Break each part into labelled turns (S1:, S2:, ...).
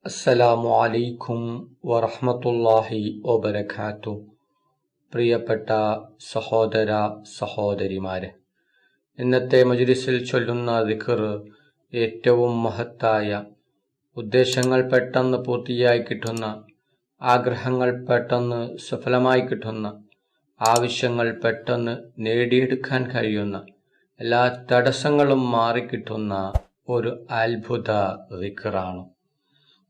S1: അസ്സലാമു അലൈക്കും വറഹ്മത്തുള്ളാഹി വബറകാത്തു. പ്രിയപ്പെട്ട സഹോദര സഹോദരിമാരെ, ഇന്നത്തെ മജ്ലിസിൽ ചൊല്ലുന്ന ദിക്ർ ഏറ്റവും മഹത്തായ, ഉദ്ദേശങ്ങൾ പെട്ടെന്ന് പൂർത്തിയായി കിട്ടുന്ന, ആഗ്രഹങ്ങൾ പെട്ടെന്ന് സഫലമായി കിട്ടുന്ന, ആവശ്യങ്ങൾ പെട്ടെന്ന് നേടിയെടുക്കാൻ കഴിയുന്ന, എല്ലാ തടസ്സങ്ങളും മാറിക്കിട്ടുന്ന ഒരു അത്ഭുത ദിക്റാണ്.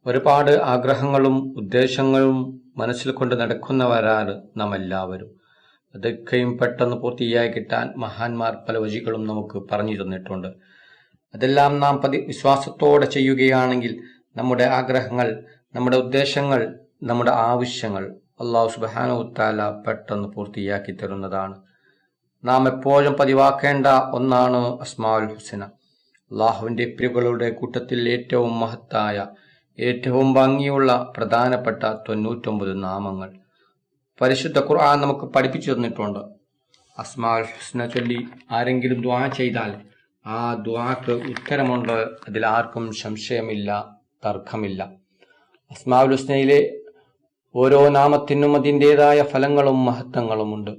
S1: ഒരുപാട് ആഗ്രഹങ്ങളും ഉദ്ദേശങ്ങളും മനസ്സിൽ കൊണ്ട് നടക്കുന്നവരാണ് നാം എല്ലാവരും. അതൊക്കെയും പെട്ടെന്ന് പൂർത്തിയായി കിട്ടാൻ മഹാന്മാർ പല വഴികളും നമുക്ക് പറഞ്ഞു തന്നിട്ടുണ്ട്. അതെല്ലാം നാം വിശ്വാസത്തോടെ ചെയ്യുകയാണെങ്കിൽ നമ്മുടെ ആഗ്രഹങ്ങൾ, നമ്മുടെ ഉദ്ദേശങ്ങൾ, നമ്മുടെ ആവശ്യങ്ങൾ അല്ലാഹു സുബ്ഹാനഹു വ തആല പെട്ടെന്ന് പൂർത്തിയാക്കി തരുന്നതാണ്. നാം എപ്പോഴും പതിവാക്കേണ്ട ഒന്നാണ് അസ്മാഉൽ ഹുസ്ന. അല്ലാഹുവിന്റെ പേരുകളുടെ കൂട്ടത്തിൽ ഏറ്റവും മഹത്തായ, ഏറ്റവും ഭംഗിയുള്ള, പ്രധാനപ്പെട്ട 99 നാമങ്ങൾ പരിശുദ്ധ ഖുർആൻ നമുക്ക് പഠിപ്പിച്ചു തന്നിട്ടുണ്ട്. അസ്മാഉൽ ഹുസ്ന ചൊല്ലി ആരെങ്കിലും ദുആ ചെയ്താൽ ആ ദുആക്ക് ഉത്തരമുണ്ട്. അതിൽ ആർക്കും സംശയമില്ല, തർക്കമില്ല. അസ്മാഉൽ ഹുസ്നയിലെ ഓരോ നാമത്തിനും അതിൻ്റെതായ ഫലങ്ങളും മഹത്വങ്ങളുമുണ്ട്.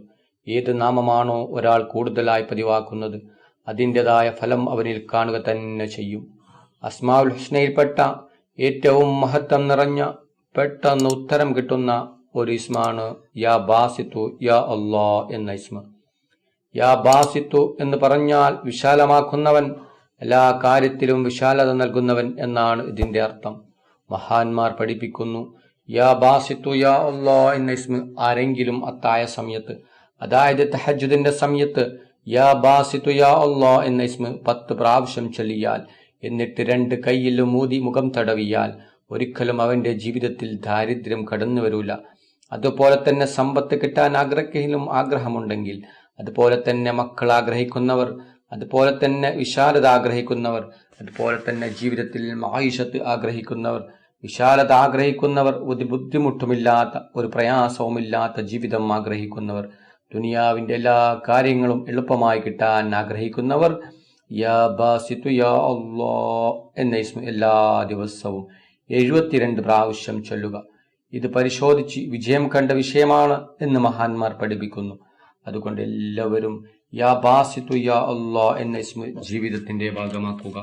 S1: ഏത് നാമമാണോ ഒരാൾ കൂടുതലായി പതിവാക്കുന്നത് അതിൻ്റെതായ ഫലം അവനിൽ കാണുക തന്നെ ചെയ്യും. അസ്മാഉൽ ഹുസ്നയിൽപ്പെട്ട ഏറ്റവും മഹത്വം നിറഞ്ഞ, പെട്ടെന്ന് ഉത്തരം കിട്ടുന്ന ഒരു ഇസ്മാണ് യാ ബാസിത്തു യാ അല്ലാ എന്ന ഇസ്മ. യാ ബാസിത്തു എന്ന് പറഞ്ഞാൽ വിശാലമാക്കുന്നവൻ, എല്ലാ കാര്യത്തിലും വിശാലത നൽകുന്നവൻ എന്നാണ് ഇതിന്റെ അർത്ഥം. മഹാന്മാർ പഠിപ്പിക്കുന്നു, യാ ബാസിത്തു യാ അല്ലാ എന്ന ഇസ്മ ആരെങ്കിലും അത്തായ സമയത്ത്, അതായത് തഹജ്ജുദിന്റെ സമയത്ത് യാ ബാസിത്തു യാ അല്ലാ എന്ന ഇസ്മ 10 പ്രാവശ്യം ചൊല്ലിയാൽ, എന്നിട്ട് 2 കൈയിലും ഊതി മുഖം തടവിയാൽ ഒരിക്കലും അവന്റെ ജീവിതത്തിൽ ദാരിദ്ര്യം കടന്നു വരൂല. അതുപോലെ തന്നെ സമ്പത്ത് കിട്ടാൻ ആഗ്രഹമുണ്ടെങ്കിൽ, അതുപോലെ തന്നെ മക്കൾ ആഗ്രഹിക്കുന്നവർ, അതുപോലെ തന്നെ വിശാലത ആഗ്രഹിക്കുന്നവർ, അതുപോലെ തന്നെ ജീവിതത്തിൽ മഈശത്ത് ആഗ്രഹിക്കുന്നവർ, വിശാലത ആഗ്രഹിക്കുന്നവർ, ഒരു ബുദ്ധിമുട്ടുമില്ലാത്ത, ഒരു പ്രയാസവുമില്ലാത്ത ജീവിതം ആഗ്രഹിക്കുന്നവർ, ദുനിയാവിന്റെ എല്ലാ കാര്യങ്ങളും എളുപ്പമായി കിട്ടാൻ ആഗ്രഹിക്കുന്നവർ യാ ബാസിത്തു യാ അല്ലാ എന്ന ഇസ്മ എല്ലാ ദിവസവും 72 പ്രാവശ്യം ചൊല്ലുക. ഇത് പരിശോധിച്ച് വിജയം കണ്ട വിഷയമാണ് എന്ന് മഹാന്മാർ പഠിപ്പിക്കുന്നു. അതുകൊണ്ട് എല്ലാവരും യാ ബാസിത്തു യാ അല്ലാ എന്ന ഇസ്മ ജീവിതത്തിന്റെ ഭാഗമാക്കുക.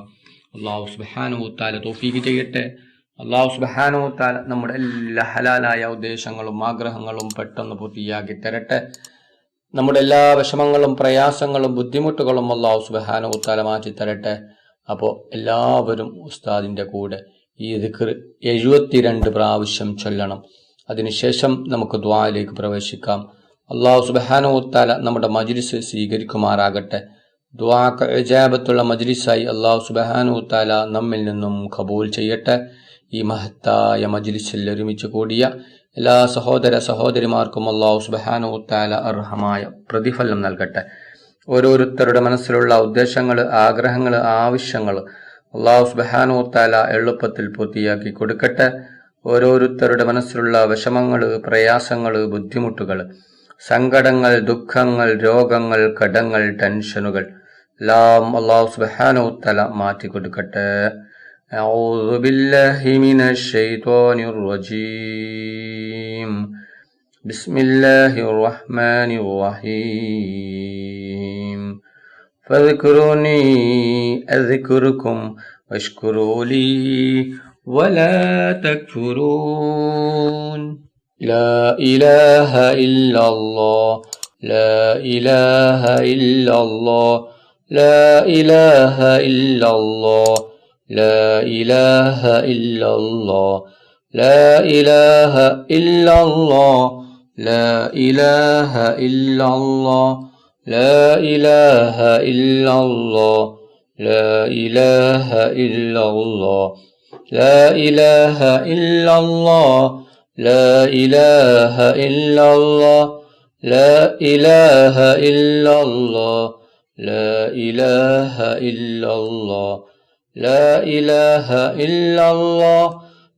S1: അല്ലാഹു സുബ്ഹാനഹു വ തആല തൗഫീഖ് ചെയ്യട്ടെ. അല്ലാഹു സുബ്ഹാനഹു വ തആല നമ്മുടെ എല്ലാ ഹലാലായ ഉദ്ദേശങ്ങളും ആഗ്രഹങ്ങളും പെട്ടെന്ന് പൂർത്തിയാക്കി തരട്ടെ. നമ്മുടെ എല്ലാ വിഷമങ്ങളും പ്രയാസങ്ങളും ബുദ്ധിമുട്ടുകളും അല്ലാഹു സുബ്ഹാനഹു വ തആല മാറ്റി തരട്ടെ. അപ്പോൾ എല്ലാവരും ഉസ്താദിന്റെ കൂടെ ഈ ദിക്ർ 72 പ്രാവശ്യം ചൊല്ലണം. അതിനുശേഷം നമുക്ക് ദുആയിലേക്ക് പ്രവേശിക്കാം. അല്ലാഹു സുബ്ഹാനഹു വ തആല നമ്മുടെ മജ്ലിസ് സ്വീകരിക്കുമാറാകട്ടെ. ദുആക്ക് ഇജാബത്തുള്ള മജ്ലിസായി അല്ലാഹു സുബ്ഹാനഹു വ തആല നമ്മിൽ നിന്നും ഖബൂൽ ചെയ്യട്ടെ. ഈ മഹത്തായ മജ്ലിസിൽ ഒരുമിച്ച് കൂടിയ എല്ലാ സഹോദര സഹോദരിമാർക്കും അല്ലാഹു സുബ്ഹാനഹു വ തആല അർഹമായ പ്രതിഫലം നൽകട്ടെ. ഓരോരുത്തരുടെ മനസ്സിലുള്ള ഉദ്ദേശങ്ങൾ, ആഗ്രഹങ്ങൾ, ആവശ്യങ്ങൾ അല്ലാഹു സുബ്ഹാനഹു വ തആല എളുപ്പത്തിൽ പൂർത്തിയാക്കി കൊടുക്കട്ടെ. ഓരോരുത്തരുടെ മനസ്സിലുള്ള വിഷമങ്ങൾ, പ്രയാസങ്ങൾ, ബുദ്ധിമുട്ടുകൾ, സങ്കടങ്ങൾ, ദുഃഖങ്ങൾ, രോഗങ്ങൾ, കടങ്ങൾ, ടെൻഷനുകൾ എല്ലാം അല്ലാഹു സുബ്ഹാനഹു വ തആല മാറ്റി കൊടുക്കട്ടെ. أعوذ بالله من الشيطان الرجيم. بسم الله الرحمن الرحيم. فاذكروني أذكركم واشكروا لي ولا تكفرون. لا إله إلا الله، لا إله إلا الله، لا إله إلا الله، لا إله إلا الله، لا إله إلا الله، لا إله إلا الله، لا إله إلا الله، لا إله إلا الله، لا إله إلا الله، لا إله إلا الله، لا إله إلا الله، لا إله إلا الله، لا إله إلا الله،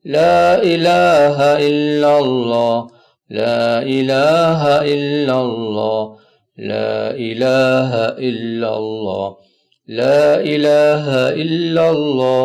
S1: لا إله إلا الله، لا إله إلا الله، لا إله إلا الله، لا إله إلا الله،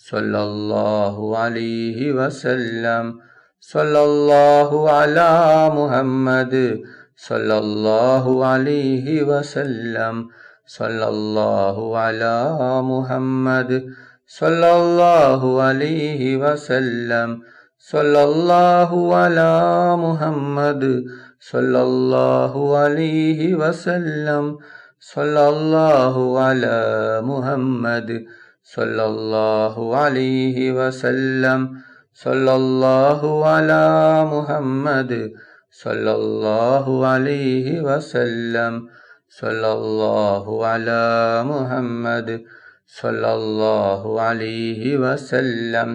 S1: സല്ലല്ലാഹു അലൈഹി വസല്ലം. സല്ലല്ലാഹു അലാ മുഹമ്മദ് സല്ലല്ലാഹു അലൈഹി വസല്ലം. സല്ലല്ലാഹു അലാ മുഹമ്മദ് സല്ലല്ലാഹു അലൈഹി വസല്ലം. സല്ലല്ലാഹു അലാ മുഹമ്മദ് സല്ലല്ലാഹു അലൈഹി വസല്ലം. സല്ലല്ലാഹു അലാ മുഹമ്മദ് സല്ലല്ലാഹു അലൈഹി വസല്ലം. സല്ലല്ലാഹു അലാ മുഹമ്മദ് സല്ലല്ലാഹു അലൈഹി വസല്ലം. സല്ലല്ലാഹു അലാ മുഹമ്മദ് സല്ലല്ലാഹു അലൈഹി വസല്ലം.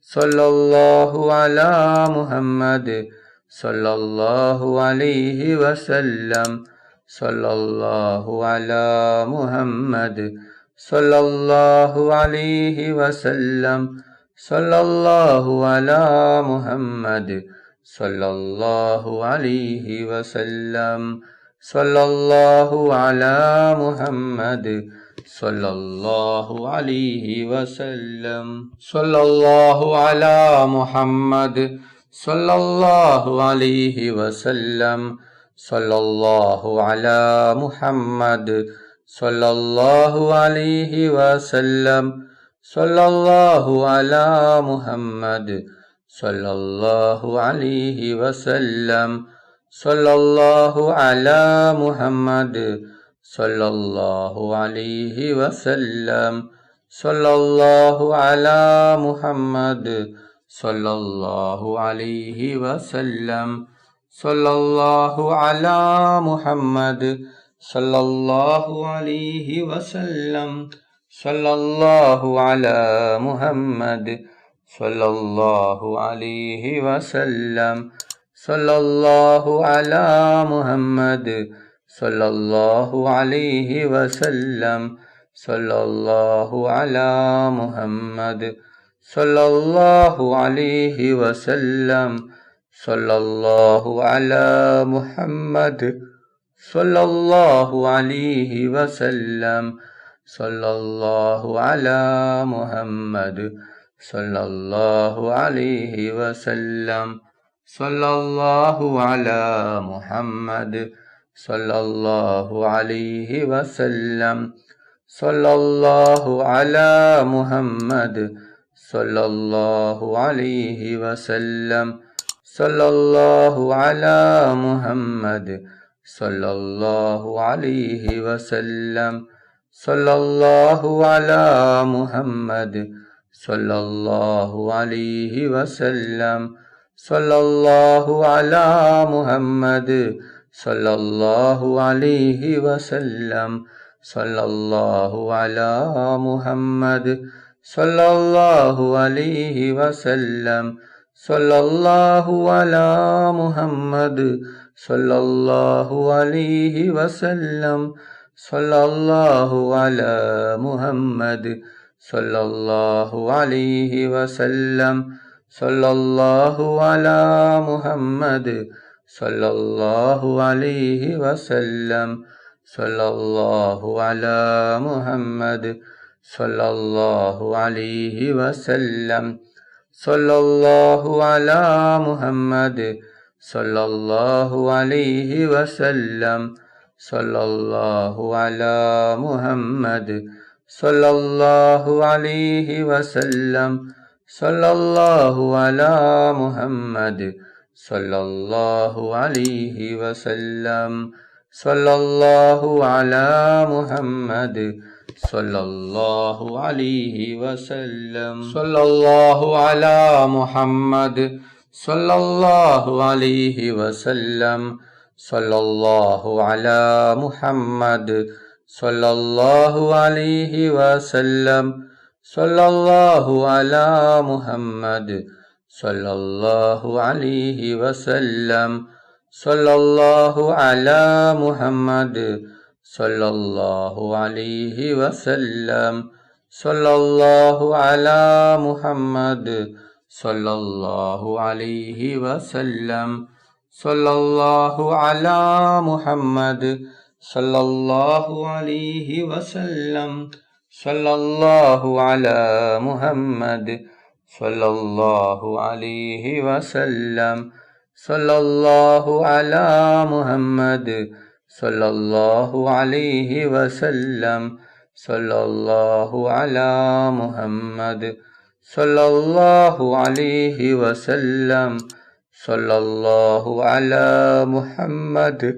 S1: സല്ലല്ലാഹു അലാ മുഹമ്മദ് സല്ലല്ലാഹു അലൈഹി വസല്ലം. സല്ലല്ലാഹു അലാ മുഹമ്മദ് സല്ലല്ലാഹു അലൈഹി വസല്ലം. സല്ലല്ലാഹു അലാ മുഹമ്മദ് സല്ലല്ലാഹു അലൈഹി വസല്ലം. സല്ലല്ലാഹു അലാ മുഹമ്മദ് സല്ലല്ലാഹു അലൈഹി വസല്ലം. സല്ലല്ലാഹു അലാ മുഹമ്മദ് സല്ലല്ലാഹു അലൈഹി വസല്ലം. സല്ലല്ലാഹു അലാ മുഹമ്മദ് സല്ലല്ലാഹു അലൈഹി വസല്ലം. സല്ലല്ലാഹു അലാ മുഹമ്മദ് സല്ലല്ലാഹു അലൈഹി വസല്ലം. സല്ലല്ലാഹു അലാ മുഹമ്മദ് സല്ലല്ലാഹു അലൈഹി വസല്ലം. സല്ലല്ലാഹു അലാ മുഹമ്മദ് സല്ലല്ലാഹു അലൈഹി വസല്ലം. സല്ലല്ലാഹു അലാ മുഹമ്മദ് സല്ലല്ലാഹു അലൈഹി വസല്ലം. സല്ലല്ലാഹു അലാ മുഹമ്മദ് സല്ലല്ലാഹു അലൈഹി വസല്ലം. സല്ലല്ലാഹു അലാ മുഹമ്മദ് സല്ലല്ലാഹു അലൈഹി വസല്ലം. സല്ലല്ലാഹു അലാ മുഹമ്മദ് സല്ലല്ലാഹു അലൈഹി വസല്ലം. സല്ലല്ലാഹു അലാ മുഹമ്മദ് സല്ലല്ലാഹു അലൈഹി വസല്ലം. സല്ലല്ലാഹു അലാ മുഹമ്മദ് സല്ലല്ലാഹു അലൈഹി വസല്ലം. സല്ലല്ലാഹു അലാ മുഹമ്മദ് സല്ലല്ലാഹു അലൈഹി വസല്ലം. സല്ലല്ലാഹു അലാ മുഹമ്മദ് സല്ലല്ലാഹു അലൈഹി വസല്ലം. സല്ലല്ലാഹു അലാ മുഹമ്മദ് സല്ലല്ലാഹു അലൈഹി വസല്ലം. സല്ലല്ലാഹു അലാ മുഹമ്മദ് സല്ലല്ലാഹു അലൈഹി വസല്ലം. സല്ലല്ലാഹു അലാ മുഹമ്മദ് സല്ലല്ലാഹു അലൈഹി വസല്ലം. സല്ലല്ലാഹു അലാ മുഹമ്മദ് സല്ലല്ലാഹു അലൈഹി വസല്ലം. സല്ലല്ലാഹു അലാ മുഹമ്മദ് സല്ലല്ലാഹു അലൈഹി വസല്ലം. സല്ലല്ലാഹു അലാ മുഹമ്മദ് സല്ലല്ലാഹു അലൈഹി വസല്ലം. സല്ലല്ലാഹു അലാ മുഹമ്മദ് സല്ലല്ലാഹു അലൈഹി വസല്ലം. സല്ലല്ലാഹു അലാ മുഹമ്മദ് സല്ലല്ലാഹു അലൈഹി വസല്ലം. സല്ലല്ലാഹു അലാ മുഹമ്മദ് സല്ലല്ലാഹു അലൈഹി വസല്ലം. സല്ലല്ലാഹു അലാ മുഹമ്മദ് സല്ലല്ലാഹു അലൈഹി വസല്ലം. സല്ലല്ലാഹു അലാ മുഹമ്മദ് സല്ലല്ലാഹു അലൈഹി വസല്ലം. സല്ലല്ലാഹു അലാ മുഹമ്മദ് സല്ലല്ലാഹു അലൈഹി വസല്ലം. സല്ലല്ലാഹു അലാ മുഹമ്മദ് സല്ലല്ലാഹു അലൈഹി വസല്ലം. സല്ലല്ലാഹു അലാ മുഹമ്മദ് സല്ലല്ലാഹു അലൈഹി വസല്ലം. സല്ലല്ലാഹു അലാ മുഹമ്മദ് സല്ലല്ലാഹു അലൈഹി വസല്ലം. സല്ലല്ലാഹു അലാ മുഹമ്മദ് സല്ലല്ലാഹു അലൈഹി വസല്ലം. സല്ലല്ലാഹു അലാ മുഹമ്മദ് സല്ലല്ലാഹു അലൈഹി വസല്ലം. സല്ലല്ലാഹു അലാ മുഹമ്മദ് സല്ലല്ലാഹു അലൈഹി വസല്ലം. സല്ലല്ലാഹു അലാ മുഹമ്മദ് സല്ലല്ലാഹു അലൈഹി വസല്ലം. സല്ലല്ലാഹു അലാ മുഹമ്മദ് സല്ലല്ലാഹു അലൈഹി വസല്ലം. സല്ലല്ലാഹു അലാ മുഹമ്മദ് സല്ലല്ലാഹു അലൈഹി വസല്ലം. സല്ലല്ലാഹു അലാ മുഹമ്മദ്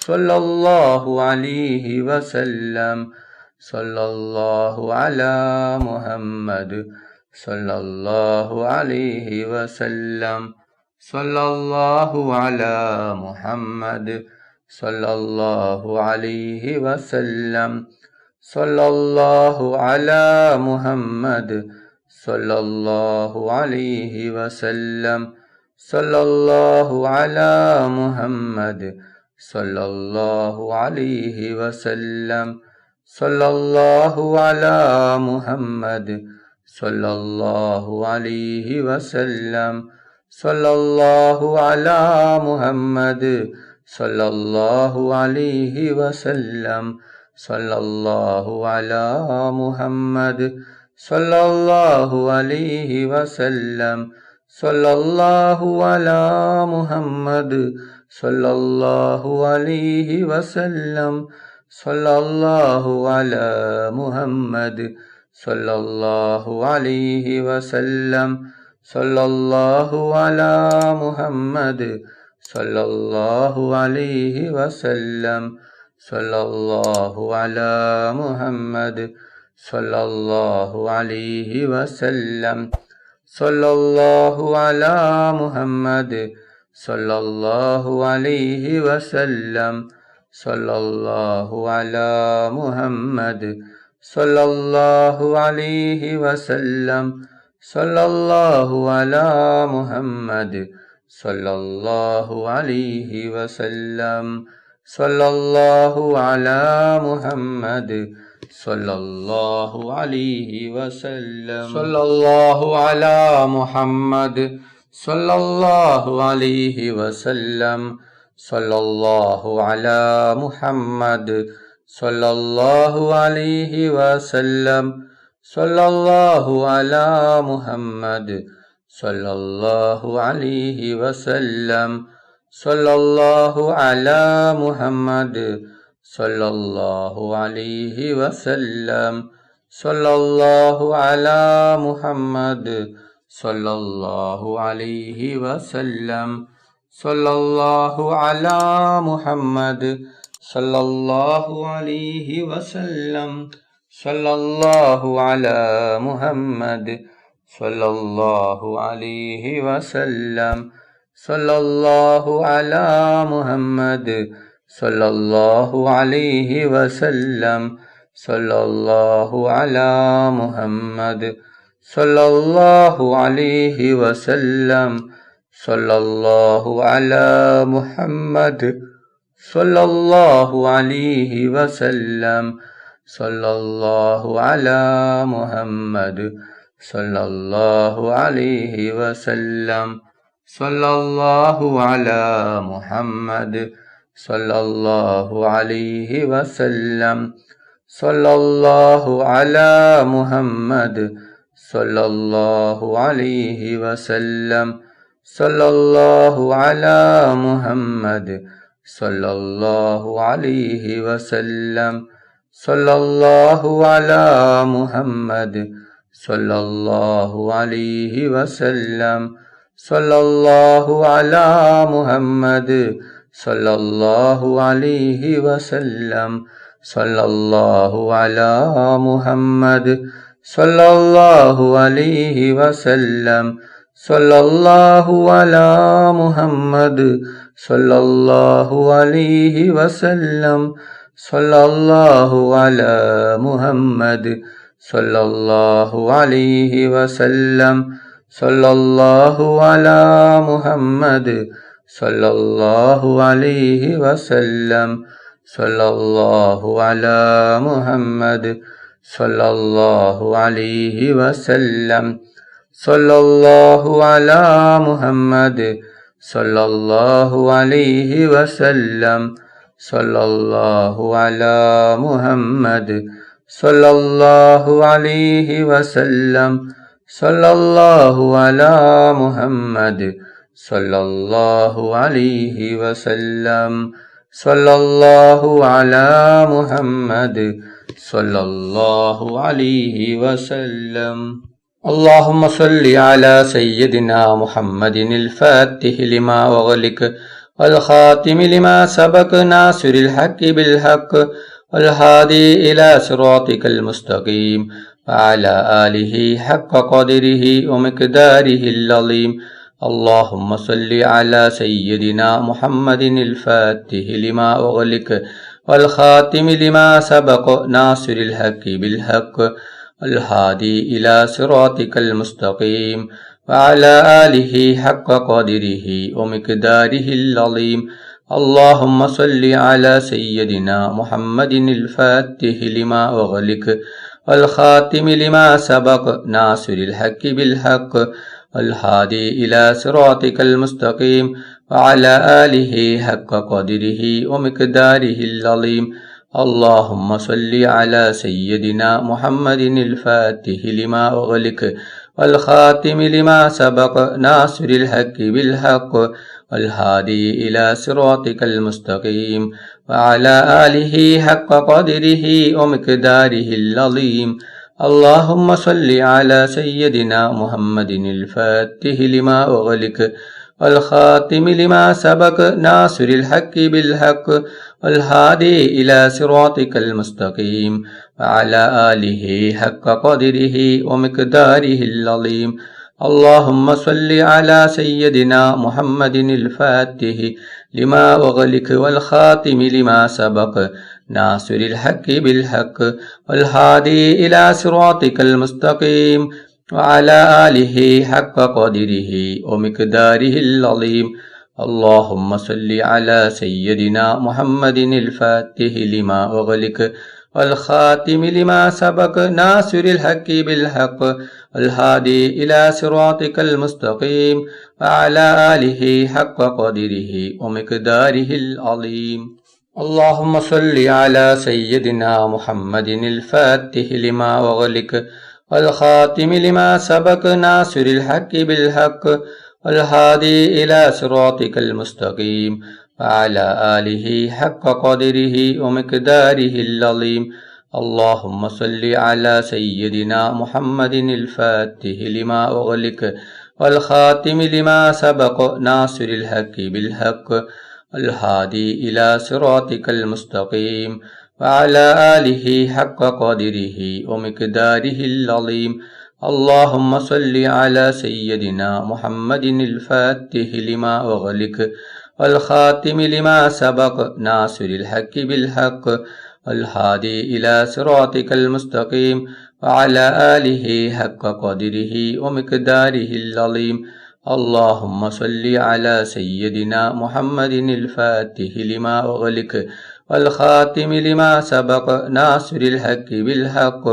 S1: സല്ലല്ലാഹു അലൈഹി വസല്ലം. സല്ലല്ലാഹു അലാ മുഹമ്മദ് സല്ലല്ലാഹു അലൈഹി വസല്ലം. സല്ലല്ലാഹു അലാ മുഹമ്മദ് സല്ലല്ലാഹു അലൈഹി വസല്ലം. സല്ലല്ലാഹു അലാ മുഹമ്മദ് സല്ലല്ലാഹു അലൈഹി വസല്ലം. സല്ലല്ലാഹു അലാ മുഹമ്മദ് സല്ലല്ലാഹു അലൈഹി വസല്ലം. സല്ലല്ലാഹു അലാ മുഹമ്മദ് സല്ലല്ലാഹു അലൈഹി വസല്ലം. സല്ലല്ലാഹു അലാ മുഹമ്മദ് സല്ലല്ലാഹു അലൈഹി വസല്ലം. സല്ലല്ലാഹു അലാ മുഹമ്മദ് സല്ലല്ലാഹു അലൈഹി വസല്ലം. സല്ലല്ലാഹു അലാ മുഹമ്മദ് സല്ലല്ലാഹു അലൈഹി വസല്ലം. സല്ലല്ലാഹു അലാ മുഹമ്മദ് സല്ലല്ലാഹു അലൈഹി വസല്ലം. സല്ലല്ലാഹു അലാ മുഹമ്മദ് സല്ലല്ലാഹു അലൈഹി വസല്ലം. സല്ലല്ലാഹു അലാ മുഹമ്മദ് സല്ലല്ലാഹു അലൈഹി വസല്ലം. സല്ലല്ലാഹു അലാ മുഹമ്മദ് സല്ലല്ലാഹു അലൈഹി വസല്ലം. സല്ലല്ലാഹു അലാ മുഹമ്മദ് സല്ലല്ലാഹു അലൈഹി വസല്ലം. സല്ലല്ലാഹു അലാ മുഹമ്മദ് സല്ലല്ലാഹു അലൈഹി വസല്ലം. സല്ലല്ലാഹു അലാ മുഹമ്മദ് സല്ലല്ലാഹു അലൈഹി വസല്ലം. സല്ലല്ലാഹു അലാ മുഹമ്മദ് സല്ലല്ലാഹു അലൈഹി വസല്ലം. സല്ലല്ലാഹു അലാ മുഹമ്മദ് സല്ലല്ലാഹു അലൈഹി വസല്ലം. സല്ലല്ലാഹു അലാ മുഹമ്മദ് സല്ലല്ലാഹു അലൈഹി വസല്ലം. സല്ലല്ലാഹു അലാ മുഹമ്മദ് സല്ലല്ലാഹു അലൈഹി വസല്ലം. സല്ലല്ലാഹു അലാ മുഹമ്മദ് സല്ലല്ലാഹു അലൈഹി വസല്ലം. സല്ലല്ലാഹു അലാ മുഹമ്മദ് സല്ലല്ലാഹു അലൈഹി വസല്ലം. സല്ലല്ലാഹു അലാ മുഹമ്മദ് സല്ലല്ലാഹു അലൈഹി വസല്ലം. സല്ലല്ലാഹു അലാ മുഹമ്മദ് സല്ലല്ലാഹു അലൈഹി വസല്ലം. സല്ലല്ലാഹു അലാ മുഹമ്മദ് സല്ലല്ലാഹു അലൈഹി വസല്ലം. സല്ലല്ലാഹു അലാ മുഹമ്മദ് സല്ലല്ലാഹു അലൈഹി വസല്ലം. സല്ലല്ലാഹു അലാ മുഹമ്മദ് സല്ലല്ലാഹു അലൈഹി വസല്ലം. സല്ലല്ലാഹു അലാ മുഹമ്മദ് സല്ലല്ലാഹു അലൈഹി വസല്ലം. സല്ലല്ലാഹു അലാ മുഹമ്മദ് സല്ലല്ലാഹു അലൈഹി വസല്ലം. സല്ലല്ലാഹു അലാ മുഹമ്മദ് സല്ലല്ലാഹു അലൈഹി വസല്ലം. സല്ലല്ലാഹു അലാ മുഹമ്മദ് സല്ലല്ലാഹു അലൈഹി വസല്ലം. സല്ലല്ലാഹു അലാ മുഹമ്മദ് സല്ലല്ലാഹു അലൈഹി വസല്ലം. സല്ലല്ലാഹു അലാ മുഹമ്മദ് സല്ലല്ലാഹു അലൈഹി വസല്ലം. സല്ലല്ലാഹു അലാ മുഹമ്മദ് സല്ലല്ലാഹു അലൈഹി വസല്ലം. സല്ലല്ലാഹു അലാ മുഹമ്മദ് സല്ലല്ലാഹു അലൈഹി വസല്ലം. സല്ലല്ലാഹു അലാ മുഹമ്മദ് സല്ലല്ലാഹു അലൈഹി വസല്ലം. സല്ലല്ലാഹു അലാ മുഹമ്മദ് സല്ലല്ലാഹു അലൈഹി വസല്ലം. സല്ലല്ലാഹു അലാ മുഹമ്മദ് സല്ലല്ലാഹു അലൈഹി വസല്ലം. സല്ലല്ലാഹു അലാ മുഹമ്മദ് صلى الله عليه وسلم. صلى الله على محمد صلى الله عليه وسلم. صلى الله على محمد صلى الله عليه وسلم. اللهم صل على سيدنا محمد الفاتح لما أغلق والخاتم لما سبق ناصر الحق بالحق والهادي إلى صراطك المستقيم وعلى آله حق قدره ومقداره العظيم. اللهم صل على سيدنا محمد الفاتح لما أغلق والخاتم لما سبق ناصر الحق بالحق والهادي إلى صراطك المستقيم وعلى آله حق قدره ومقداره العظيم. اللهم صل على سيدنا محمد الفاتح لما أغلق والخاتم لما سبق ناصر الحق بالحق والهادي إلى صراطك المستقيم وعلى آله حق قدره ومقداره العظيم. اللهم صل على سيدنا محمد الفاتح لما أغلق والخاتم لما سبق ناصر الحق بالحق والهادي إلى صراطك المستقيم وعلى آله حق قدره ومقداره العظيم. اللهم صل على سيدنا محمد الفاتح لما أغلق والخاتم لما سبق ناصر الحق بالحق والهادي إلى صراطك المستقيم وعلى آله حق قدره ومقداره العظيم. اللهم صل على سيدنا محمد الفاتح لما أغلق والخاتم لما سبق ناصر الحق بالحق والهادي إلى صراطك المستقيم وعلى آله حق قدره ومقداره العظيم. اللهم صل على سيدنا محمد الفاتح لما أغلق والخاتم لما سبق ناصر الحق بالحق والهادي إلى صراطك المستقيم وعلى آله حق قدره ومقداره العظيم. اللهم صل على سيدنا محمد الفاتح لما أغلق والخاتم لما سبق ناصر الحق بالحق والهادي إلى صراطك المستقيم وعلى آله حق قدره ومقداره العظيم. اللهم صل على سيدنا محمد الفاتح لما أغلق والخاتم لما سبق ناصر الحق بالحق والهادي إلى صراطك المستقيم وعلى آله حق قدره ومقداره العظيم. اللهم صل على سيدنا محمد الفاتح لما أغلق والخاتم لما سبق ناصر الحق بالحق والهادي إلى صراطك المستقيم وعلى آله حق قدره ومقداره العظيم. اللهم صل على سيدنا محمد الفاتح لما أغلق والخاتم لما سبق ناصر الحق بالحق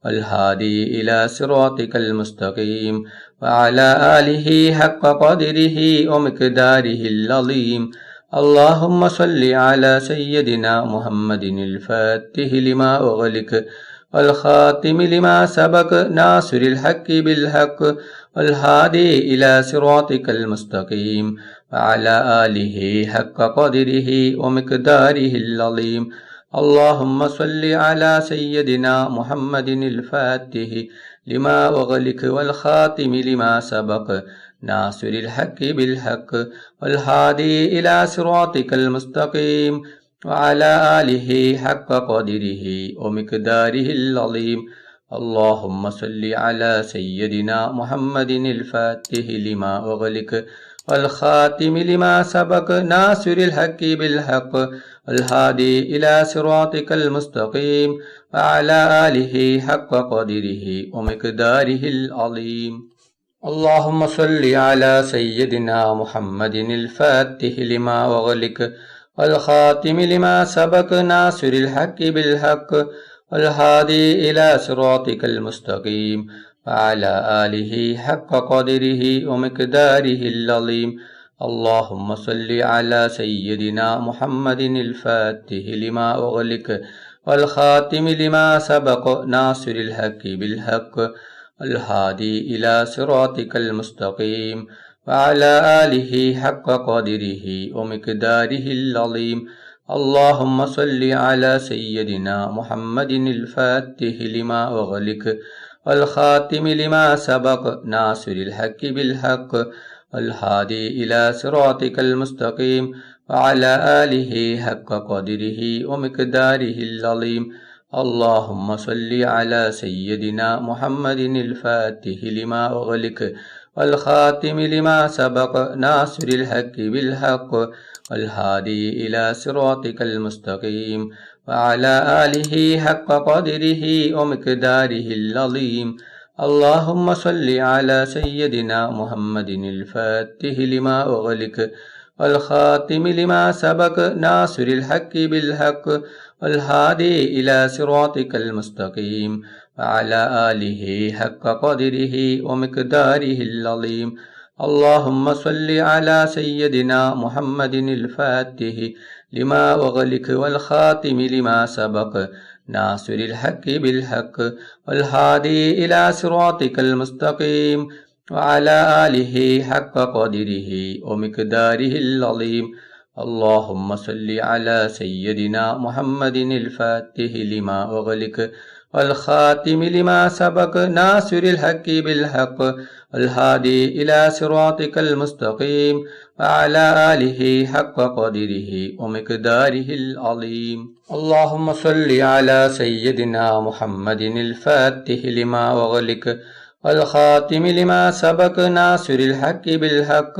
S1: والهادي إلى صراطك المستقيم وعلى آله حق قدره ومقداره العظيم. اللهم صل على سيدنا محمد الفاتح لما أغلق والخاتم لما سبق ناصر الحق بالحق والهادي إلى صراطك المستقيم وعلى آله حق قدره ومقداره العظيم. اللهم صل على سيدنا محمد الفاتح لما أغلق والخاتم لما سبق ناصر الحق بالحق والهادي إلى صراطك المستقيم وعلى آله حق قدره ومقداره العظيم. اللهم صل على سيدنا محمد الفاتح لما أغلق والخاتم لما سبق ناصر الحق بالحق والهادي إلى صراطك المستقيم وعلى آله حق قدره ومقداره العظيم. اللهم صل على سيدنا محمد الفاتح لما أغلق والخاتم لما سبق ناصر الحق بالحق والهادي إلى صراطك المستقيم وعلى آله حق قدره ومقداره العظيم. اللهم صل على سيدنا محمد الفاتح لما أغلق والخاتم لما سبق ناصر الحق بالحق الهادي إلى صراطك المستقيم وعلى آله حق قدره ومقداره العظيم. اللهم صل على سيدنا محمد الفاتح لما أغلق والخاتم لما سبق ناصر الحق بالحق الهادي إلى صراطك المستقيم وعلى آله حق قدره ومقداره العظيم. اللهم صل على سيدنا محمد الفاتح لما أغلق والخاتم لما سبق ناصر الحق بالحق والهادي إلى صراطك المستقيم وعلى آله حق قدره ومقداره العظيم. اللهم صل على سيدنا محمد الفاتح لما أغلق والخاتم لما سبق ناصر الحق بالحق والهادي إلى صراطك المستقيم وعلى آله حق قدره ومقداره العظيم. اللهم صل على سيدنا محمد الفاتح لما أغلق والخاتم لما سبق ناصر الحق بالحق والهادي إلى صراطك المستقيم وعلى آله حق قدره ومقداره العظيم. اللهم صل على سيدنا محمد الفاتح لما أغلق والخاتم لما سبق ناصر الحق بالحق والهادي إلى صراطك المستقيم وعلى آله حق قدره ومقداره العظيم. اللهم صل على سيدنا محمد الفاتح لما أغلق والخاتم لما سبق ناصر الحق بالحق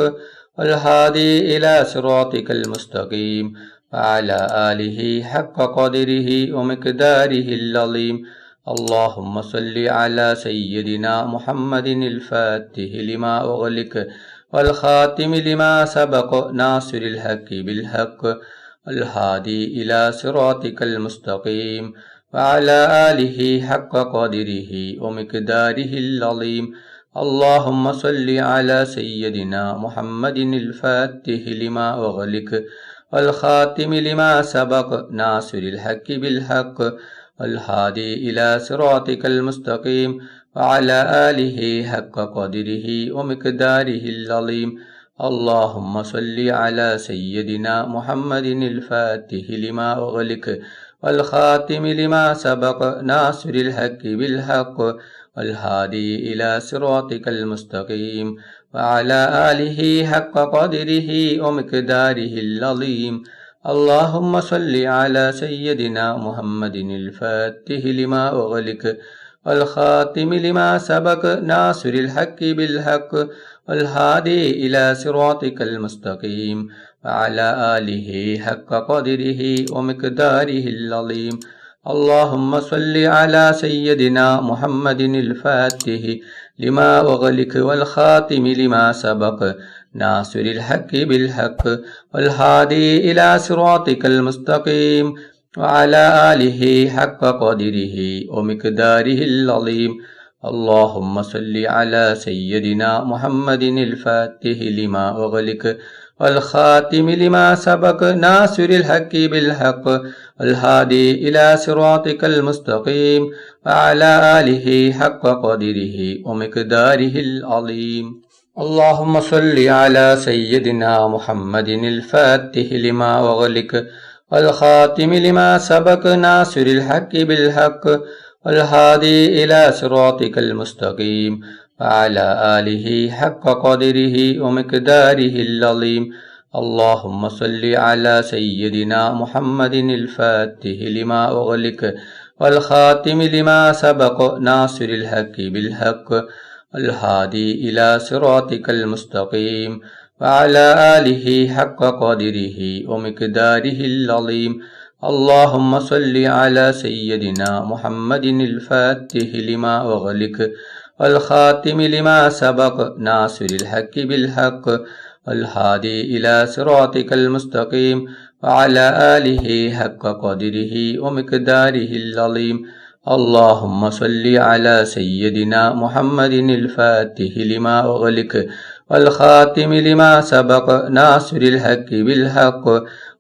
S1: والهادي إلى صراطك المستقيم وعلى آله حق قدره ومقداره العظيم. اللهم صل على سيدنا محمد الفاتح لما أغلق والخاتم لما سبق ناصر الحق بالحق الهادي إلى صراطك المستقيم وعلى آله حق قدره ومقداره العظيم. اللهم صل على سيدنا محمد الفاتح لما أغلق والخاتم لما سبق ناصر الحق بالحق والهادي إلى صراطك المستقيم وعلى آله حق قدره ومقداره العظيم. اللهم صل على سيدنا محمد الفاتح لما أغلق والخاتم لما سبق ناصر الحق بالحق والهادي إلى صراطك المستقيم وعلى آله حق قدره ومقداره العظيم. اللهم صل على سيدنا محمد الفاتح لما أغلق والخاتم لما سبق ناصر الحق بالحق والهادي إلى صراطك المستقيم وعلى آله حق قدره ومقداره العظيم. اللهم صل على سيدنا محمد الفاتح لما أغلق والخاتم لما سبق ناصر الحق بالحق والهادي إلى صراطك المستقيم وعلى آله حق قدره ومقداره العظيم. اللهم صل على سيدنا محمد الفاتح لما أغلق والخاتم لما سبق ناصر الحق بالحق والهادي إلى صراطك المستقيم وعلى آله حق قدره ومقداره العظيم. اللهم صل على سيدنا محمد الفاتح لما أغلق والخاتم لما سبق ناصر الحق بالحق والهادي إلى صراطك المستقيم وعلى آله حق قدره ومقداره العظيم. اللهم صل على سيدنا محمد الفاتح لما أغلق والخاتم لما سبق ناصر الحق بالحق والهادي إلى صراطك المستقيم وعلى آله حق قدره ومقداره العظيم. اللهم صل على سيدنا محمد الفاتح لما أغلق والخاتم لما سبق ناصر الحق بالحق والهادي إلى صراطك المستقيم وعلى آله حق قدره ومقداره العظيم. اللهم صل على سيدنا محمد الفاتح لما أغلق والخاتم لما سبق ناصر الحق بالحق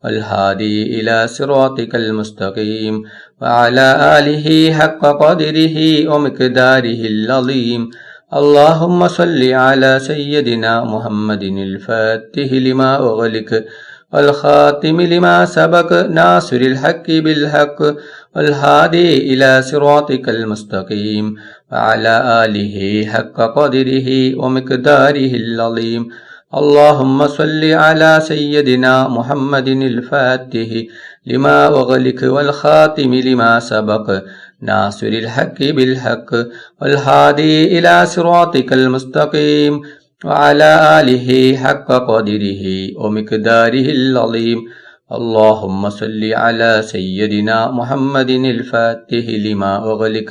S1: والهادي إلى صراطك المستقيم وعلى آله حق قدره ومقداره العظيم. اللهم صل على سيدنا محمد الفاتح لما أغلق والخاتم لما سبق ناصر الحق بالحق والهادي إلى صراطك المستقيم وعلى آله حق قدره ومقداره العظيم. اللهم صل على سيدنا محمد الفاتح لما أغلق والخاتم لما سبق ناصر الحق بالحق والهادي إلى صراطك المستقيم وعلى آله حق قدره ومقداره العظيم. اللهم صل على سيدنا محمد الفاتح لما أغلق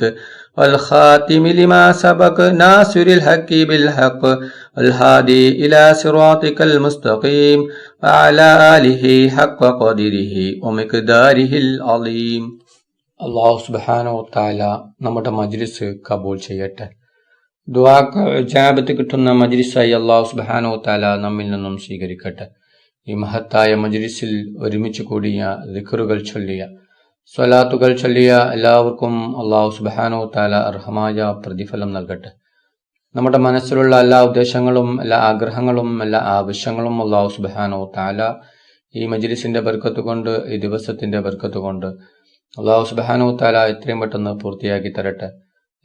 S1: والخاتم لما سبق ناصر الحق بالحق والهادي إلى صراطك المستقيم وعلى آله حق قدره ومقداره العظيم. അല്ലാഹു സുബ്ഹാനഹു വ തആല നമ്മുടെ മജ്ലിസ് കബൂൽ ചെയ്യട്ടെ. ദുആക്ക് ഇജാബത്ത് കിട്ടുന്ന മജ്ലിസായി അല്ലാഹു സുബ്ഹാനഹു വ തആല നമ്മിൽ നിന്നും സ്വീകരിക്കട്ടെ. ഈ മഹത്തായ മജ്ലിസിൽ ഒരുമിച്ച് കൂടിയ ദിക്റുകൾ ചൊല്ലിയ സ്വലാത്തുകൾ ചൊല്ലിയ എല്ലാവർക്കും അല്ലാഹു സുബ്ഹാനഹു വ തആല അർഹമായ പ്രതിഫലം നൽകട്ടെ. നമ്മുടെ മനസ്സിലുള്ള എല്ലാ ഉദ്ദേശങ്ങളും എല്ലാ ആഗ്രഹങ്ങളും എല്ലാ ആവശ്യങ്ങളും അല്ലാഹു സുബ്ഹാനഹു വ തആല ഈ മജ്ലിസിന്റെ ബർക്കത്ത് കൊണ്ട് ഈ ദിവസത്തിന്റെ ബർക്കത്ത് കൊണ്ട് അല്ലാഹു സുബ്ഹാനഹു വ തആല എത്രയും പെട്ടെന്ന് പൂർത്തിയാക്കി തരട്ടെ.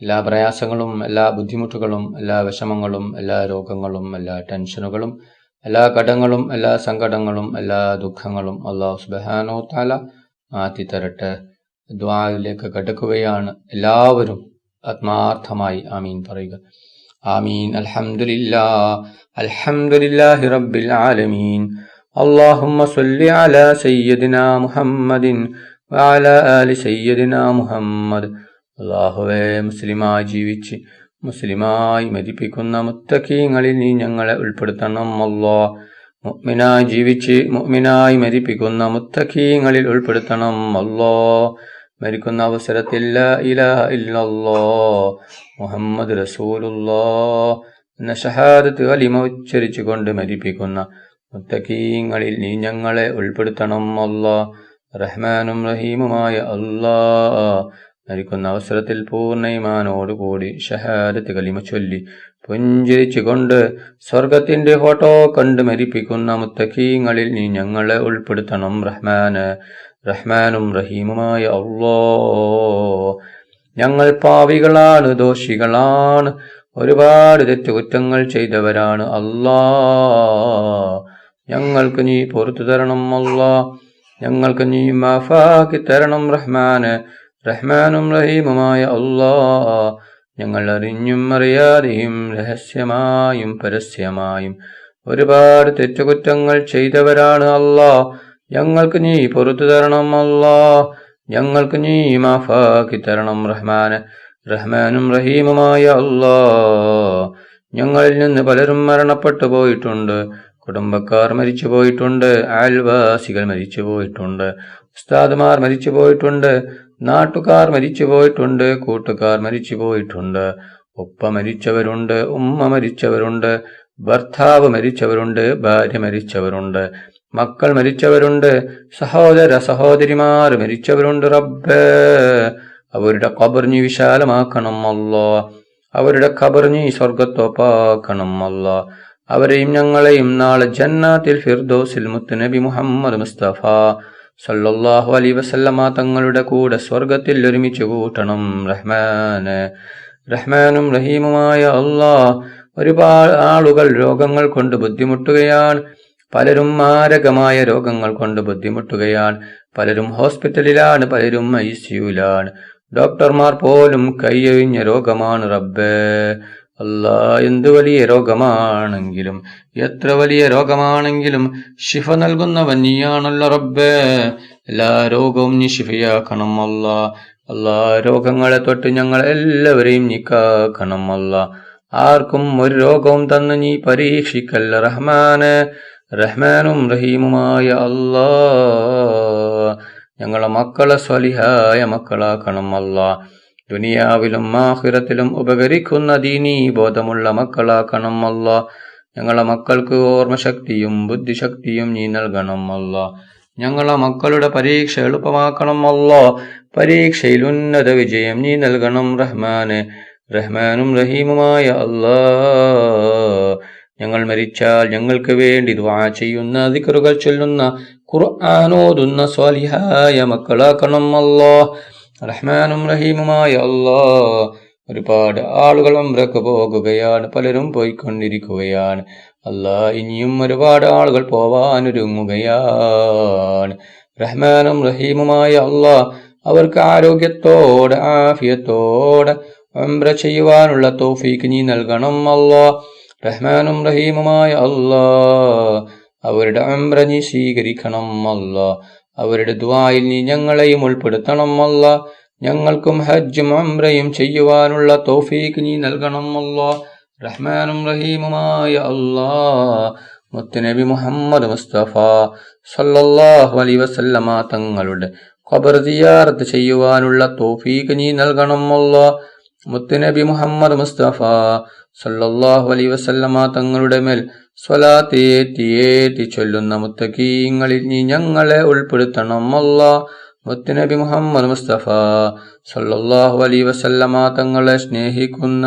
S1: എല്ലാ പ്രയാസങ്ങളും എല്ലാ ബുദ്ധിമുട്ടുകളും എല്ലാ വിഷമങ്ങളും എല്ലാ രോഗങ്ങളും എല്ലാ ടെൻഷനുകളും എല്ലാ കടങ്ങളും എല്ലാ സങ്കടങ്ങളും എല്ലാ ദുഃഖങ്ങളും അല്ലാഹു സുബ്ഹാനഹു വ തആല മാറ്റി തരട്ടെ. ദുആയിലേക്ക് കടക്കുകയാണ്. എല്ലാവരും ആത്മാർത്ഥമായി ആമീൻ പറയുക. ആമീൻ. അൽഹംദുലില്ലാഹി റബ്ബിൽ ആലമീൻ. അല്ലാഹുമ്മ സ്വല്ലി അലാ സയ്യിദിനാ മുഹമ്മദിൻ വഅലാ ആലി സയ്യിദിനാ മുഹമ്മദ്. അല്ലാഹുവേ, മുസ്ലിമായി ജീവിച്ച് മുസ്ലിമായി മരിപ്പിക്കുന്ന മുത്തഖീങ്ങളിൽ നീ ഞങ്ങളെ ഉൾപ്പെടുത്തണം അല്ലാഹ്. മുഅ്മിനായി ജീവിച്ച് മുഅ്മിനായി മരിപ്പിക്കുന്ന മുത്തഖീങ്ങളിൽ ഉൾപ്പെടുത്തണം അല്ലാഹ്. മരിക്കുന്ന അവസരത്തിൽ ലാ ഇലാഹ ഇല്ലല്ലാഹ് മുഹമ്മദ് റസൂലുള്ളാഹ് എന്ന ഷഹാദത്ത് കലിമ ഉച്ചരിച്ചു കൊണ്ട് മരിപ്പിക്കുന്ന മുത്തഖീങ്ങളിൽ നീ ഞങ്ങളെ ഉൾപ്പെടുത്തണം അല്ലാഹ്. റഹ്മാനും റഹീമുമായ അല്ലാഹ്, മരിക്കുന്ന അവസരത്തിൽ പൂർണ്ണ ഈമാനോടുകൂടി ഷഹാദത്ത് കലിമ ചൊല്ലി പുഞ്ചിരിച്ചു കൊണ്ട് സ്വർഗത്തിന്റെ ഫോട്ടോ കണ്ട് മരിപ്പിക്കുന്ന മുത്തഖീങ്ങളിൽ നീ ഞങ്ങളെ ഉൾപ്പെടുത്തണം റഹ്മാനും റഹീമുമായ അല്ലാഹ്. ഞങ്ങൾ പാവികളാണ്, ദോഷികളാണ്, ഒരുപാട് തെറ്റുകുറ്റങ്ങൾ ചെയ്തവരാണ് അല്ലാഹ്. ഞങ്ങൾക്ക് നീ പുറത്തു തരണം അല്ലാഹ്. ഞങ്ങൾക്ക് നീ മാഫാക്കി തരണം റഹ്മാനും റഹീമുമായ അല്ലാഹ്. ഞങ്ങൾ അറിഞ്ഞും അറിയാതെയും രഹസ്യമായും പരസ്യമായും ഒരുപാട് തെറ്റുകുറ്റങ്ങൾ ചെയ്തവരാണ് അല്ലാഹ്. ഞങ്ങൾക്ക് നീ പുറത്തു തരണം അല്ലാഹ്. ഞങ്ങൾക്ക് നീ മാഫാക്കി തരണം റഹ്മാനും റഹീമുമായ അല്ലാഹ്. ഞങ്ങളിൽ നിന്ന് പലരും മരണപ്പെട്ടു പോയിട്ടുണ്ട്. കുടുംബക്കാർ മരിച്ചു പോയിട്ടുണ്ട്, അയൽവാസികൾ മരിച്ചു പോയിട്ടുണ്ട്, ഉസ്താദുമാർ മരിച്ചു പോയിട്ടുണ്ട്, നാട്ടുകാർ മരിച്ചു പോയിട്ടുണ്ട്, കൂട്ടുകാർ മരിച്ചു പോയിട്ടുണ്ട്, ഉപ്പ മരിച്ചവരുണ്ട്, ഉമ്മ മരിച്ചവരുണ്ട്, ഭർത്താവ് മരിച്ചവരുണ്ട്, ഭാര്യ മരിച്ചവരുണ്ട്, മക്കൾ മരിച്ചവരുണ്ട്, സഹോദര സഹോദരിമാർ മരിച്ചവരുണ്ട്. റബ്ബേ, അവരുടെ ഖബർ നീ വിശാലമാക്കണം അല്ലാഹ്. അവരുടെ ഖബർ നീ സ്വർഗത്തോപ്പാക്കണം അല്ലാഹ്. അവരെയും ഞങ്ങളെയും നാളെ ജന്നാത്തിൽ ഫിർദൗസിൽ മുത്തുനബി മുഹമ്മദ് മുസ്തഫ സല്ലല്ലാഹു അലൈഹി വസല്ലമ തങ്ങളുടെ കൂടെ സ്വർഗത്തിൽ ഒരുമിച്ച് കൂട്ടണം റഹ്മാനും റഹീമുമായ അല്ലാഹ്. ഒരുപാട് ആളുകൾ രോഗങ്ങൾ കൊണ്ട് ബുദ്ധിമുട്ടുകയാണ്. പലരും മാരകമായ രോഗങ്ങൾ കൊണ്ട് ബുദ്ധിമുട്ടുകയാണ്. പലരും ഹോസ്പിറ്റലിലാണ്, പലരും ICUലാണ്. ഡോക്ടർമാർ പോലും കൈയൊഴിഞ്ഞ രോഗമാണ് റബ്ബേ അല്ലാ. എന്ത് വലിയ രോഗമാണെങ്കിലും എത്ര വലിയ രോഗമാണെങ്കിലും ശിഫ നൽകുന്നവൻ നീയാണല്ലോ റബ്ബേ. എല്ലാ രോഗവും നീ ശിഫയാക്കണം അല്ലാ. അല്ലാ, രോഗങ്ങളെ തൊട്ട് ഞങ്ങൾ എല്ലാവരെയും നീ കാക്കണം അല്ലാ. ആർക്കും ഒരു രോഗവും തന്ന് നീ പരീക്ഷിക്കല്ല റഹ്മാനും റഹീമുമായ അല്ലാ. ഞങ്ങളെ മക്കളെ സ്വലിഹായ മക്കളാക്കണം അല്ലാ. ദുനിയാവിലും ആഖിറത്തിലും ഉപകരിക്കുന്ന ദീനീ ബോധമുള്ള മക്കളാക്കണം അല്ലാ. ഞങ്ങളെ മക്കൾക്ക് ഓർമ്മശക്തിയും ബുദ്ധിശക്തിയും നീ നൽകണം അല്ലാ. ഞങ്ങളെ മക്കളുടെ പരീക്ഷ എളുപ്പമാക്കണം അല്ലാ. പരീക്ഷയിൽ ഉന്നത വിജയം നീ നൽകണം റഹ്മാനെ. റഹ്മാനും റഹീമുമായ അല്ലാ, ഞങ്ങൾ മരിച്ചാൽ ഞങ്ങൾക്ക് വേണ്ടി ദുആ ചെയ്യുന്ന, ദിക്റുകൾ ചൊല്ലുന്ന, ഖുർആൻ ഓതുന്ന സ്വാലിഹായ മക്കളാക്കണം അല്ലാ. റഹ്മാനും റഹീമുമായ അല്ലാ, ഒരുപാട് ആളുകൾ ഉംറക്ക് പോകുകയാണ്, പലരും പോയിക്കൊണ്ടിരിക്കുകയാണ് അല്ലാ. ഇനിയും ഒരുപാട് ആളുകൾ പോവാനൊരുങ്ങുകയാണ്. റഹ്മാനും റഹീമുമായ അല്ലാ, അവർക്ക് ആരോഗ്യത്തോടെ ആഫിയത്തോടെ ഉംറ ചെയ്യുവാനുള്ള തൗഫീഖ് നീ നൽകണം അല്ലാ. റഹ്മാനും റഹീമുമായ അല്ലാ, അവരുടെ ഉംറ നീ സ്വീകരിക്കണം അല്ലാ. അവരുടെ ദുആയിൽ നീ ഞങ്ങളെയും ഉൾപ്പെടുത്തണം അല്ലാ. ഞങ്ങൾക്കും ഹജ്ജും ഉംറയും ചെയ്യുവാനുള്ള തൗഫീഖ് നീ നൽകണം അല്ലാ. റഹ്മാനും റഹീമുമായ അല്ലാ, മുത്തുനബി മുഹമ്മദ് മുസ്തഫ സല്ലല്ലാഹു അലൈഹി വസല്ലമ തങ്ങളുടെ ഖബർ സിയാറത്ത് ചെയ്യുവാനുള്ള തൗഫീഖ് നീ നൽകണം അല്ലാ. മുത്തുനബി മുഹമ്മദ് മുസ്തഫ സല്ലല്ലാഹു അലൈഹി വസല്ലമ തങ്ങളുടെ മേൽ സ്വലാത്ത് ഏറ്റി ചൊല്ലുന്ന മുത്തഖീങ്ങളിൽ നീ ഞങ്ങളെ ഉൾപ്പെടുത്തണം അല്ലാ. മുത്തുനബി മുഹമ്മദ് മുസ്തഫ സല്ലല്ലാഹു അലൈഹി വസല്ലമ തങ്ങളെ സ്നേഹിക്കുന്ന,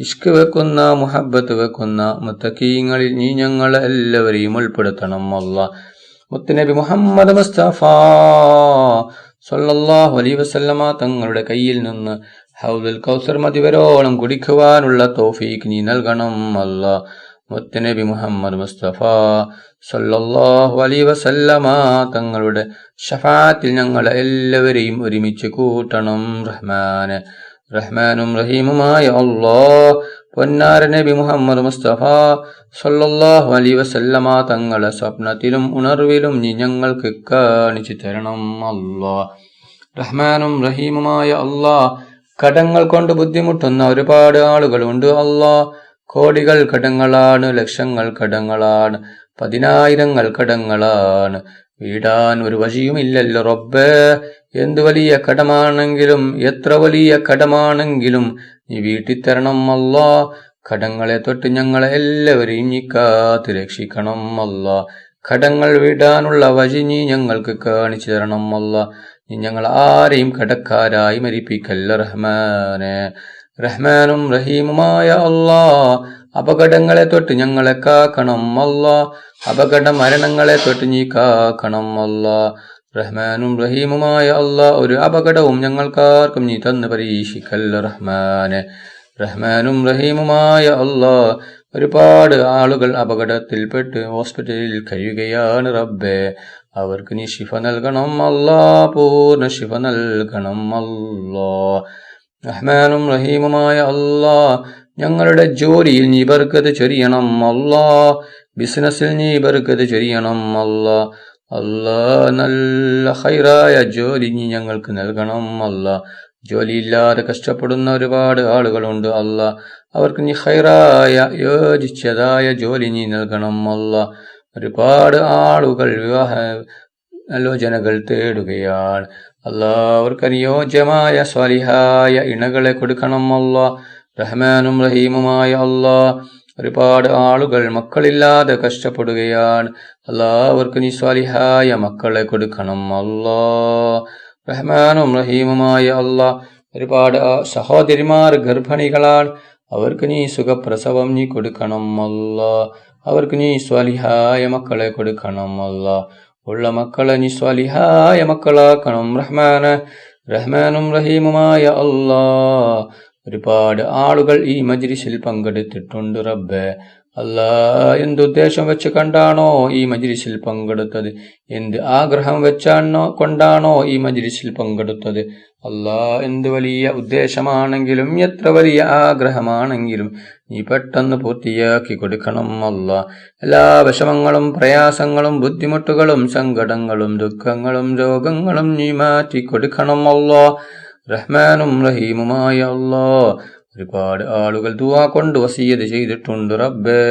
S1: ഇഷ്ക് വെക്കുന്ന, മുഹബ്ബത്ത് വെക്കുന്ന മുത്തഖീങ്ങളിൽ നീ ഞങ്ങളെ എല്ലാവരെയും ഉൾപ്പെടുത്തണം അല്ലാ. മുത്തുനബി മുഹമ്മദ് മുസ്തഫ സല്ലല്ലാഹു അലൈഹി വസല്ലമ തങ്ങളുടെ കയ്യിൽ നിന്ന് ഹൗദുൽ കൗസർ മതിവരോളം കുടിക്കുവാനുള്ള തൗഫീഖ് നീ നൽകണം അല്ലാ. മുത്തുനബി മുഹമ്മദ് മുസ്തഫ സല്ലല്ലാഹു അലൈഹി വസല്ലമ തങ്ങളുടെ ശഫാഅത്തിൽ ഞങ്ങളെ എല്ലാവരെയും ഒരുമിച്ച് കൂട്ടണം റഹ്മാനെ. റഹ്മാനും റഹീമുമായ അല്ലാഹ്, പൊന്നാര നബി മുഹമ്മദ് മുസ്തഫ സല്ലല്ലാഹു അലൈഹി വസല്ലമ തങ്ങളെ സ്വപ്നത്തിലും ഉണർവിലും നീ ഞങ്ങൾക്ക് കാണിച്ചു തരണം അല്ലാഹ്. റഹ്മാനും റഹീമുമായ അല്ലാഹ്, കടങ്ങൾ കൊണ്ട് ബുദ്ധിമുട്ടുന്ന ഒരുപാട് ആളുകളുണ്ട് അല്ലാഹ്. കോടികൾ കടങ്ങളാണ്, ലക്ഷങ്ങൾ കടങ്ങളാണ്, പതിനായിരങ്ങൾ കടങ്ങളാണ്. വീടാൻ ഒരു വഴിയുമില്ലല്ലോ റബ്ബേ. എന്തു വലിയ കടമാണെങ്കിലും, എത്ര വലിയ കടമാണെങ്കിലും നീ വീട്ടിത്തരണം അല്ലാ. കടങ്ങളെ തൊട്ട് ഞങ്ങളെ എല്ലാവരെയും നീ കാത്ത് രക്ഷിക്കണം അല്ലാ. കടങ്ങൾ വീടാനുള്ള വഴി നീ ഞങ്ങൾക്ക് കാണിച്ചു തരണം അല്ലാ. നീ ഞങ്ങൾ ആരെയും കടക്കാരായി മരിപ്പിക്കല്ല റഹ്മാനെ. റഹ്മാനും റഹീമുമായ അല്ലാ, അപകടങ്ങളെ തൊട്ട് ഞങ്ങളെ കാക്കണം അല്ലാ. അപകട മരണങ്ങളെ തൊട്ട് നീ കാക്കണം അല്ലാ. റഹ്മാനും റഹീമുമായ അല്ലാ, ഒരു അപകടവും ഞങ്ങൾക്കാർക്കും നീ തന്ന് പരീക്ഷിക്കല്ല റഹ്മാനെ. റഹ്മാനും റഹീമുമായ അല്ലാ, ഒരുപാട് ആളുകൾ അപകടത്തിൽപ്പെട്ട് ഹോസ്പിറ്റലിൽ കഴിയുകയാണ് റബ്ബേ. അവർക്ക് നീ ശിഫ നൽകണം അല്ലാ, പൂർണ്ണ ശിഫ നൽകണം അല്ലാ. റഹ്മാനും റഹീമുമായ അല്ലാ, ഞങ്ങളുടെ ജോലിയിൽ നീ ബർക്കത്ത് ചൊരിയണം അല്ലാ. ബിസിനസ്സിൽ നീ ബർക്കത്ത് ചൊരിയണം അല്ലാ. അല്ലാ, നല്ല ഖൈറായ ജോലി നീ ഞങ്ങൾക്ക് നൽകണം അല്ലാ. ജോലിയില്ലാതെ കഷ്ടപ്പെടുന്ന ഒരുപാട് ആളുകളുണ്ട് അല്ലാ. അവർക്ക് നീ ഖൈറായ യോജിച്ചതായ ജോലി നീ നൽകണം അല്ലാ. ഒരുപാട് ആളുകൾ വിവാഹ ആലോചനകൾ തേടുകയാണ് അല്ലാ. അവർക്ക് അനുയോജ്യമായ സ്വാലിഹായ ഇണകളെ കൊടുക്കണം അല്ലാ. റഹ്മാനും റഹീമുമായ അല്ലാ, ഒരുപാട് ആളുകൾ മക്കളില്ലാതെ കഷ്ടപ്പെടുകയാണ് അല്ലാ. അവർക്ക് നീ സ്വാലിഹായ മക്കളെ കൊടുക്കണം അല്ലാ. റഹ്മാനും റഹീമുമായ അല്ലാ, ഒരുപാട് സഹോദരിമാർ ഗർഭിണികളാണ്. അവർക്ക് നീ സുഖപ്രസവം നീ കൊടുക്കണം അല്ലാ. അവർക്ക് നീ സ്വാലിഹായ മക്കളെ കൊടുക്കണം അല്ലാ. ഉള്ള മക്കളെ നീ സ്വാലിഹായ മക്കളാക്കണം റഹ്മാനെ. റഹ്മാനും റഹീമുമായ അല്ലാ, ഒരുപാട് ആളുകൾ ഈ മജ്ലിസിൽ പങ്കെടുത്തിട്ടുണ്ട് റബ്ബേ. അല്ലാ, എന്തുദ്ദേശം വെച്ച് കണ്ടാണോ ഈ മജ്ലിസിൽ പങ്കെടുത്തത്, എന്ത് ആഗ്രഹം കൊണ്ടാണോ ഈ മജ്ലിസിൽ പങ്കെടുത്തത് അല്ലാ, എന്ത് വലിയ ഉദ്ദേശമാണെങ്കിലും എത്ര വലിയ ആഗ്രഹമാണെങ്കിലും നീ പെട്ടെന്ന് പൂർത്തിയാക്കി കൊടുക്കണം അല്ലാ. എല്ലാ വിഷമങ്ങളും പ്രയാസങ്ങളും ബുദ്ധിമുട്ടുകളും സങ്കടങ്ങളും ദുഃഖങ്ങളും രോഗങ്ങളും നീ മാറ്റി കൊടുക്കണം അല്ലാ. റഹ്മാനും റഹീമുമായ അല്ലാ, ഒരുപാട് ആളുകൾ ദുആ കൊണ്ട് വസിയ്യത്ത് ചെയ്തിട്ടുണ്ട് റബ്ബേ.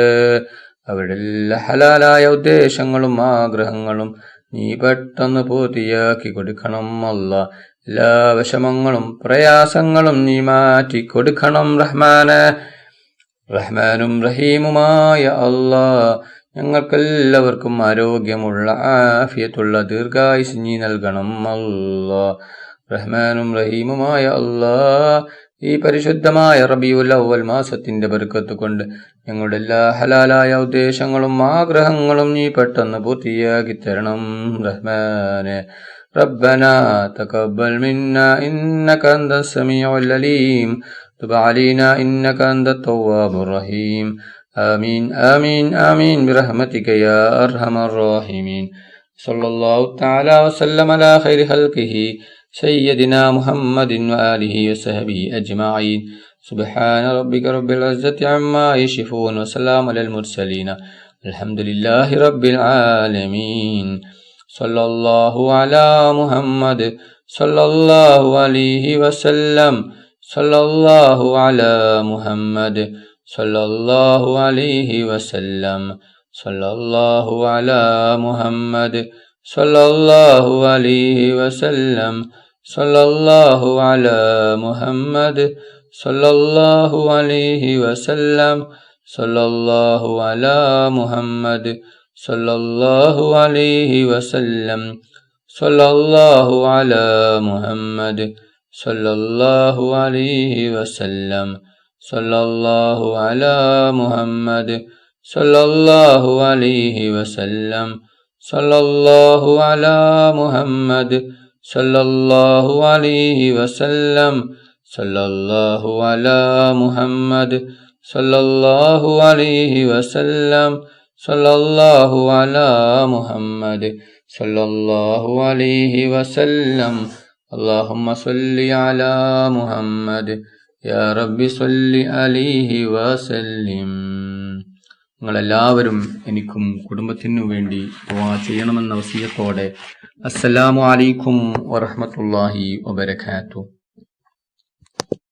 S1: അവരുടെ എല്ലാ ഹലാലായ ഉദ്ദേശങ്ങളും ആഗ്രഹങ്ങളും നീ പെട്ടെന്ന് പൂർത്തിയാക്കി കൊടുക്കണം അല്ലാ. എല്ലാ വിഷമങ്ങളും പ്രയാസങ്ങളും നീ മാറ്റി കൊടുക്കണം റഹ്മാനെ. റഹ്മാനും റഹീമുമായ അല്ലാഹ്, ഞങ്ങൾക്കെല്ലാവർക്കും ആരോഗ്യമുള്ള ആഫിയത്തുള്ള ദീർഘായുസ് നീ നൽകണം അല്ലാഹ്. റഹ്മാനും റഹീമുമായ അല്ലാഹ്, ഈ പരിശുദ്ധമായ റബീഉൽ അവ്വൽ മാസത്തിന്റെ ബർക്കത്ത് കൊണ്ട് ഞങ്ങളുടെ എല്ലാ ഹലാലായ ഉദ്ദേശങ്ങളും ആഗ്രഹങ്ങളും നീ പെട്ടെന്ന് പൂർത്തിയാക്കി തരണം റഹ്മാനെ. ربنا تقبل منا إنك أنت السميع العليم تب علينا إنك أنت التواب الرحيم آمين آمين آمين برحمتك يا أرحم الراحمين. صلى الله تعالى وسلم على خير خلقه سيدنا محمد وآله وصحبه أجمعين. سبحان ربك رب العزة عما يصفون وسلام على المرسلين الحمد لله رب العالمين. صلى الله على محمد صلى الله عليه وسلم. صلى الله على محمد صلى الله عليه وسلم. صلى الله على محمد صلى الله عليه وسلم. صلى الله على محمد صلى الله عليه وسلم. صلى الله على محمد صلى الله عليه وسلم. صلى الله على محمد صلى الله عليه وسلم. صلى الله على محمد صلى الله عليه وسلم. صلى الله على محمد صلى الله عليه وسلم. صلى الله على محمد صلى الله عليه وسلم. صلى الله على محمد صلى الله عليه وسلم. اللهم صل على محمد يا رب صل عليه وسلم. നിങ്ങളെല്ലാവരും എനിക്കും കുടുംബത്തിനു വേണ്ടി ദുആ ചെയ്യണമെന്ന വസിയത്തോടെ അസ്സലാമു അലൈക്കും വറഹ്മത്തുള്ളാഹി വബറകാതുഹു.